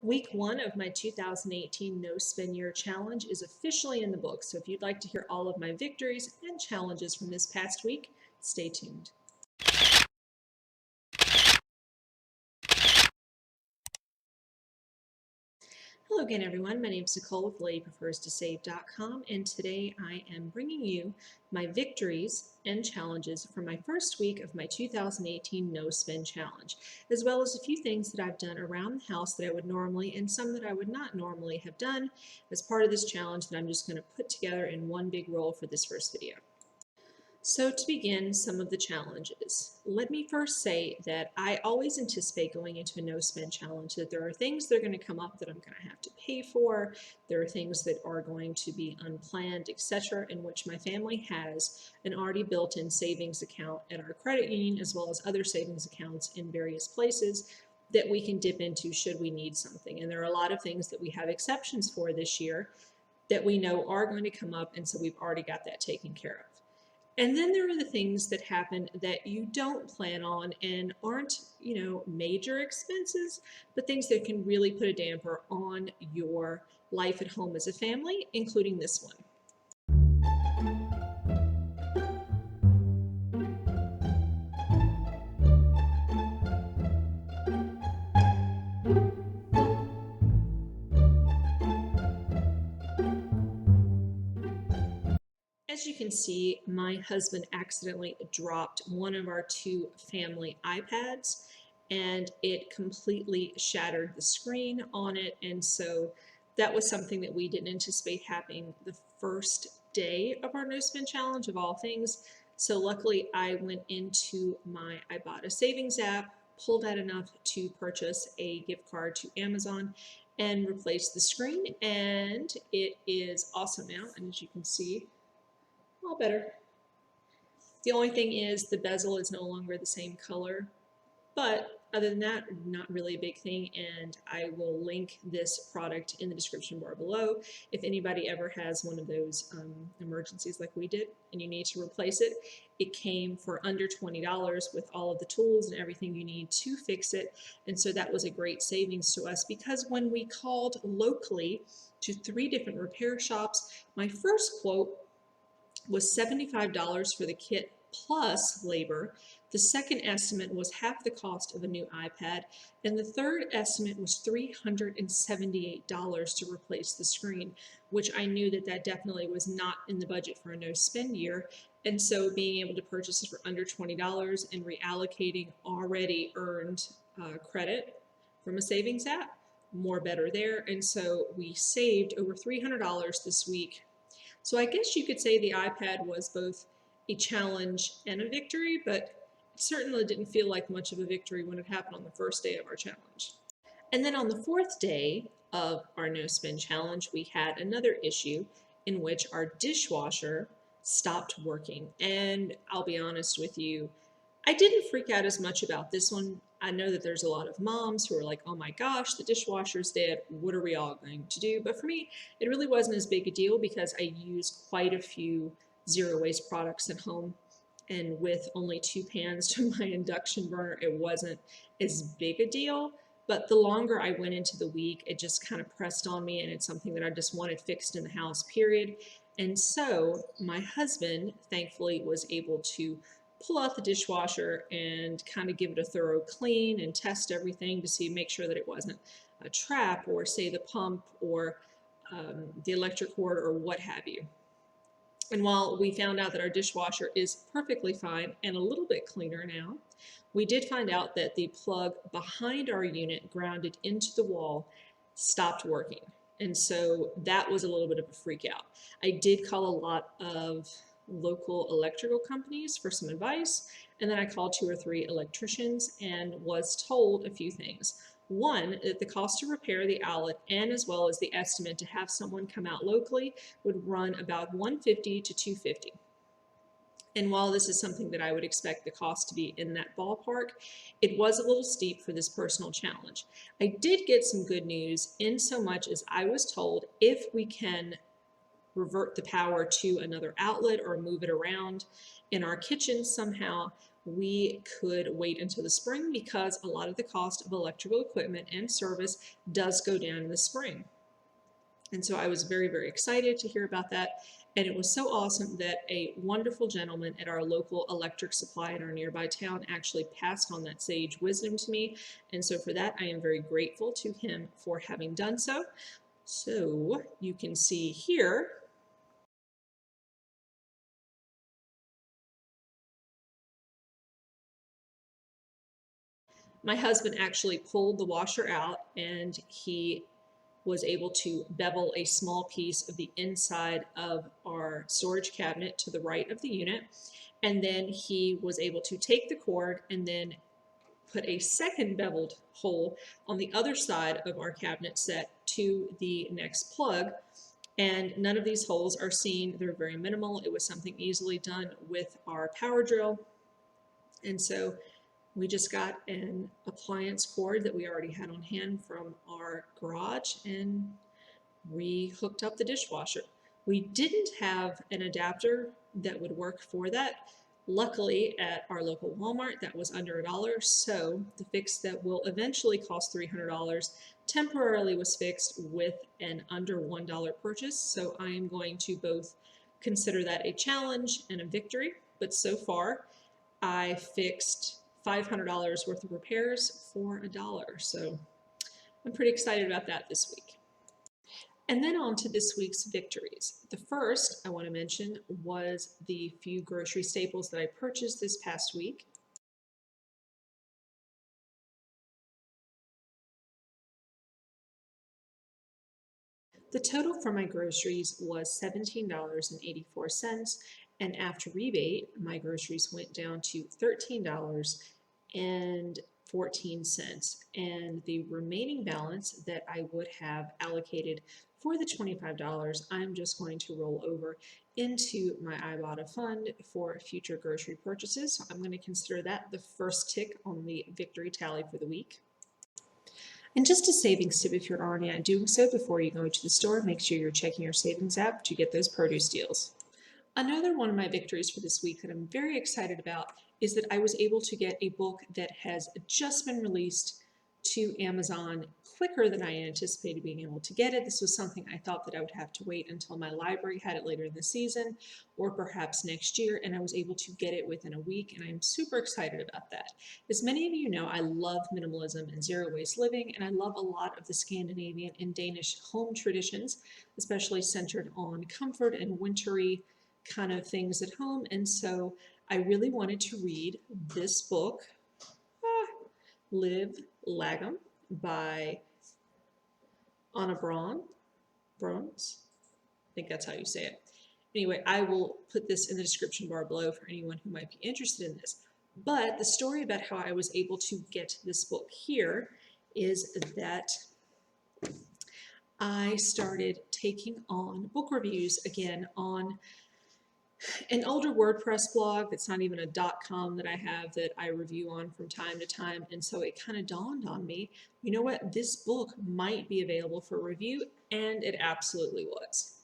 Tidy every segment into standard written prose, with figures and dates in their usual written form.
Week 1 of my 2018 No Spin Year Challenge is officially in the books, so if you'd like to hear all of my victories and challenges from this past week, stay tuned. Hello again, everyone. My name is Nicole with LadyPrefersToSave.com, and today I am bringing you my victories and challenges from my first week of my 2018 No Spin Challenge, as well as a few things that I've done around the house that I would normally and some that I would not normally have done as part of this challenge that I'm just going to put together in one big roll for this first video. So to begin some of the challenges, let me first say that I always anticipate going into a no spend challenge that there are things that are going to come up that I'm going to have to pay for. There are things that are going to be unplanned, etc., in which my family has an already built-in savings account at our credit union, as well as other savings accounts in various places that we can dip into should we need something. And there are a lot of things that we have exceptions for this year that we know are going to come up, and so we've already got that taken care of. And then there are the things that happen that you don't plan on and aren't, major expenses, but things that can really put a damper on your life at home as a family, including this one. As you can see, my husband accidentally dropped one of our two family iPads and it completely shattered the screen on it. And so that was something that we didn't anticipate happening the first day of our no spend challenge of all things. So luckily I bought a savings app, pulled out enough to purchase a gift card to Amazon and replace the screen, and it is awesome now. And as you can see, all better. The only thing is the bezel is no longer the same color, but other than that, not really a big thing, and I will link this product in the description bar below. If anybody ever has one of those emergencies like we did and you need to replace it, it came for under $20 with all of the tools and everything you need to fix it, and so that was a great savings to us because when we called locally to 3 different repair shops, my first quote was $75 for the kit plus labor. The second estimate was half the cost of a new iPad, and the third estimate was $378 to replace the screen, which I knew that definitely was not in the budget for a no spend year. And so being able to purchase it for under $20 and reallocating already earned credit from a savings app, more better there. And so we saved over $300 this week. So I guess you could say the iPad was both a challenge and a victory, but it certainly didn't feel like much of a victory when it happened on the first day of our challenge. And then on the fourth day of our no spin challenge, we had another issue in which our dishwasher stopped working. And I'll be honest with you, I didn't freak out as much about this one. I know that there's a lot of moms who are like, oh my gosh, the dishwasher's dead. What are we all going to do? But for me, it really wasn't as big a deal because I use quite a few zero waste products at home. And with only 2 pans to my induction burner, it wasn't as big a deal. But the longer I went into the week, it just kind of pressed on me, and it's something that I just wanted fixed in the house, period. And so my husband, thankfully, was able to pull out the dishwasher and kind of give it a thorough clean and test everything to make sure that it wasn't a trap or say the pump or the electric cord or what have you. And while we found out that our dishwasher is perfectly fine and a little bit cleaner now, we did find out that the plug behind our unit grounded into the wall stopped working. And so that was a little bit of a freak out. I did call a lot of local electrical companies for some advice, and then I called 2 or 3 electricians and was told a few things. One, that the cost to repair the outlet and as well as the estimate to have someone come out locally would run about $150 to $250. And while this is something that I would expect the cost to be in that ballpark, it was a little steep for this personal challenge. I did get some good news in so much as I was told if we can revert the power to another outlet or move it around in our kitchen somehow, we could wait until the spring because a lot of the cost of electrical equipment and service does go down in the spring. And so I was very, very excited to hear about that. And it was so awesome that a wonderful gentleman at our local electric supply in our nearby town actually passed on that sage wisdom to me. And so for that, I am very grateful to him for having done so. So you can see here, my husband actually pulled the washer out and he was able to bevel a small piece of the inside of our storage cabinet to the right of the unit. And then he was able to take the cord and then put a second beveled hole on the other side of our cabinet set to the next plug. And none of these holes are seen. They're very minimal. It was something easily done with our power drill. And so we just got an appliance cord that we already had on hand from our garage and we hooked up the dishwasher. We didn't have an adapter that would work for that. Luckily, at our local Walmart, that was under $1, so the fix that will eventually cost $300 temporarily was fixed with an under $1 purchase, so I am going to both consider that a challenge and a victory, but so far I fixed $500 worth of repairs for $1, so I'm pretty excited about that this week. And then on to this week's victories. The first I want to mention was the few grocery staples that I purchased this past week. The total for my groceries was $17.84, and after rebate, my groceries went down to $13.14, and the remaining balance that I would have allocated for the $25, I'm just going to roll over into my Ibotta fund for future grocery purchases. So I'm going to consider that the first tick on the victory tally for the week. And just a savings tip, if you're already not doing so, before you go to the store, make sure you're checking your savings app to get those produce deals. Another one of my victories for this week that I'm very excited about is that I was able to get a book that has just been released to Amazon quicker than I anticipated being able to get it. This was something I thought that I would have to wait until my library had it later in the season or perhaps next year, and I was able to get it within a week, and I'm super excited about that. As many of you know, I love minimalism and zero waste living, and I love a lot of the Scandinavian and Danish home traditions, especially centered on comfort and wintry kind of things at home. And so I really wanted to read this book, Live Lagom by Anna Brons. I think that's how you say it. Anyway, I will put this in the description bar below for anyone who might be interested in this. But the story about how I was able to get this book here is that I started taking on book reviews again on an older WordPress blog that's not even a .com that I have that I review on from time to time. And so it kind of dawned on me, you know what, this book might be available for review, and it absolutely was.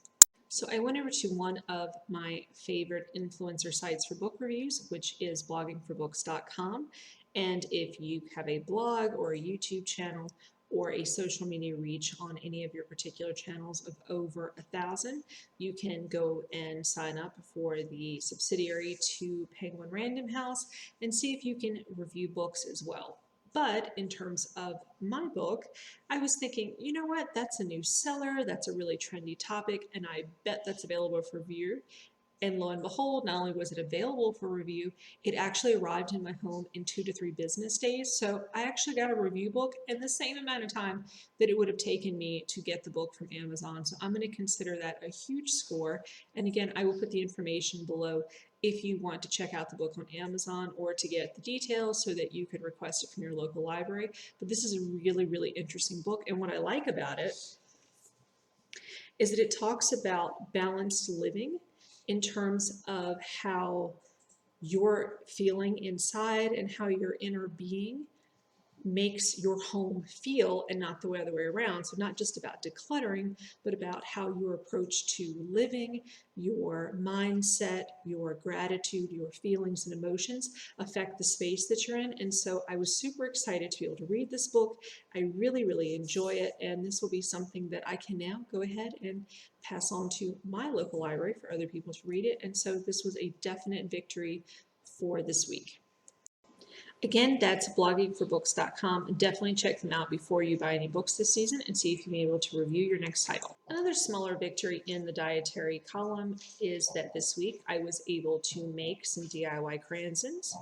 So I went over to one of my favorite influencer sites for book reviews, which is bloggingforbooks.com. And if you have a blog or a YouTube channel or a social media reach on any of your particular channels of over 1,000, you can go and sign up for the subsidiary to Penguin Random House and see if you can review books as well. But in terms of my book, I was thinking, you know what, that's a new seller, that's a really trendy topic, and I bet that's available for review. And lo and behold, not only was it available for review, it actually arrived in my home in 2 to 3 business days. So I actually got a review book in the same amount of time that it would have taken me to get the book from Amazon. So I'm going to consider that a huge score. And again, I will put the information below if you want to check out the book on Amazon or to get the details so that you could request it from your local library. But this is a really, really interesting book. And what I like about it is that it talks about balanced living in terms of how you're feeling inside and how your inner being makes your home feel and not the other way around. So not just about decluttering, but about how your approach to living, your mindset, your gratitude, your feelings and emotions affect the space that you're in. And so I was super excited to be able to read this book. I really, really enjoy it. And this will be something that I can now go ahead and pass on to my local library for other people to read it. And so this was a definite victory for this week. Again, that's bloggingforbooks.com. Definitely check them out before you buy any books this season and see if you'll be able to review your next title. Another smaller victory in the dietary column is that this week I was able to make some DIY cransons,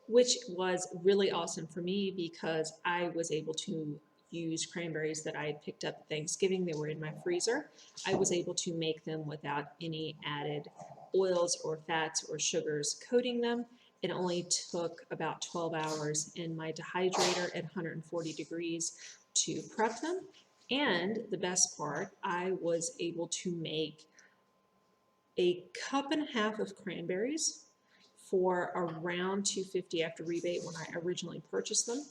which was really awesome for me because I was able to use cranberries that I had picked up at Thanksgiving. They were in my freezer. I was able to make them without any added oils or fats or sugars coating them. It only took about 12 hours in my dehydrator at 140 degrees to prep them. And the best part, I was able to make a cup and a half of cranberries for around $2.50 after rebate when I originally purchased them.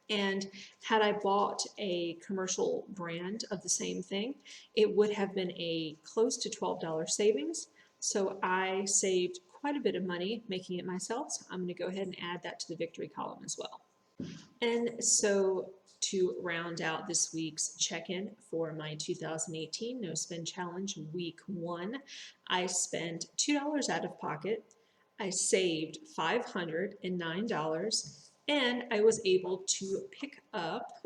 And had I bought a commercial brand of the same thing, it would have been a close to $12 savings. So I saved quite a bit of money making it myself. So I'm going to go ahead and add that to the victory column as well. And so to round out this week's check-in for my 2018 No Spend Challenge week 1, I spent $2 out of pocket. I saved $509, and I was able to pick up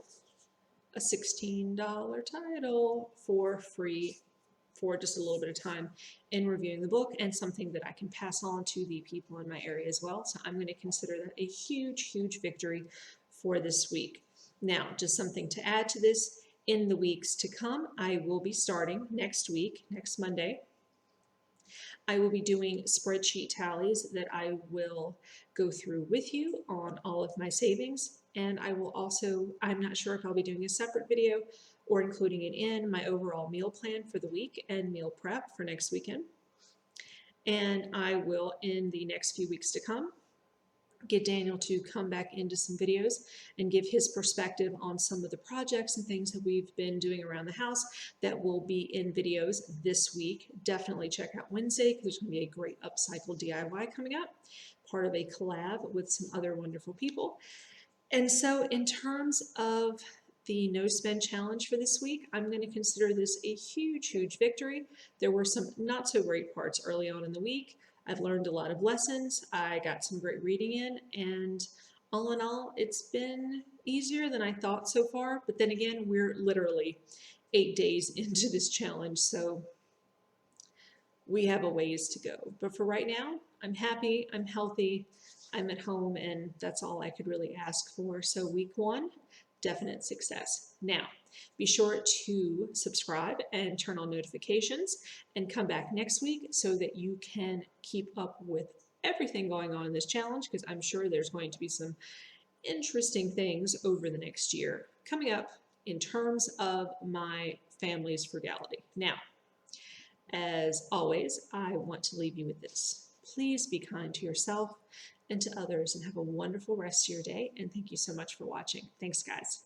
a $16 title for free for just a little bit of time in reviewing the book, and something that I can pass on to the people in my area as well. So I'm going to consider that a huge, huge victory for this week. Now, just something to add to this, in the weeks to come, I will be starting next week, next Monday. I will be doing spreadsheet tallies that I will go through with you on all of my savings. And I will also, I'm not sure if I'll be doing a separate video or including it in my overall meal plan for the week and meal prep for next weekend. And I will, in the next few weeks to come, get Daniel to come back into some videos and give his perspective on some of the projects and things that we've been doing around the house that will be in videos this week. Definitely check out Wednesday because there's going to be a great upcycle DIY coming up, part of a collab with some other wonderful people. And so in terms of the no spend challenge for this week, I'm going to consider this a huge, huge victory. There were some not so great parts early on in the week. I've learned a lot of lessons. I got some great reading in, and all in all, it's been easier than I thought so far. But then again, we're literally 8 days into this challenge, so we have a ways to go. But for right now, I'm happy, I'm healthy, I'm at home, and that's all I could really ask for. So week 1, definite success. Now, be sure to subscribe and turn on notifications and come back next week so that you can keep up with everything going on in this challenge, because I'm sure there's going to be some interesting things over the next year coming up in terms of my family's frugality. Now, as always, I want to leave you with this. Please be kind to yourself and to others and have a wonderful rest of your day. And thank you so much for watching. Thanks, guys.